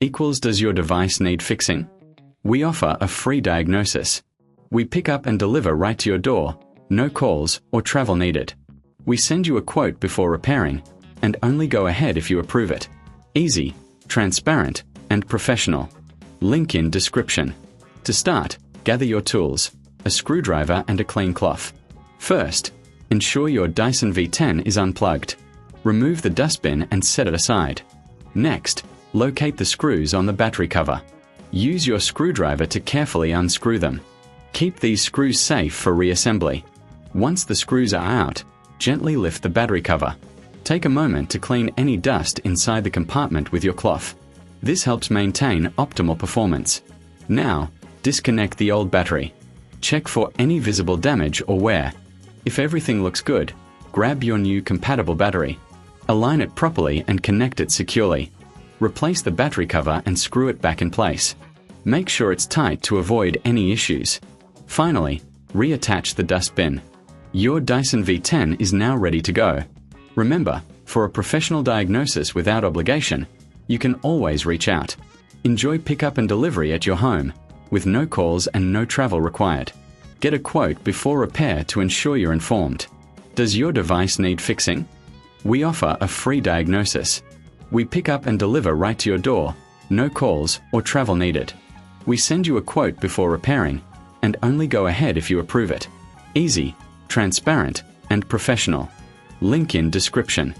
equals does your device need fixing? We offer a free diagnosis. We pick up and deliver right to your door, no calls or travel needed. We send you a quote before repairing, and only go ahead if you approve it. Easy, transparent, and professional. Link in description. To start, gather your tools, a screwdriver and a clean cloth. First, ensure your Dyson V10 is unplugged. Remove the dustbin and set it aside. Next, locate the screws on the battery cover. Use your screwdriver to carefully unscrew them. Keep these screws safe for reassembly. Once the screws are out, gently lift the battery cover. Take a moment to clean any dust inside the compartment with your cloth. This helps maintain optimal performance. Now, disconnect the old battery. Check for any visible damage or wear. If everything looks good, grab your new compatible battery. Align it properly and connect it securely. Replace the battery cover and screw it back in place. Make sure it's tight to avoid any issues. Finally, reattach the dustbin. Your Dyson V10 is now ready to go. Remember, for a professional diagnosis without obligation, you can always reach out. Enjoy pickup and delivery at your home, with no calls and no travel required. Get a quote before repair to ensure you're informed. Does your device need fixing? We offer a free diagnosis. We pick up and deliver right to your door, no calls or travel needed. We send you a quote before repairing, and only go ahead if you approve it. Easy, transparent, and professional. Link in description.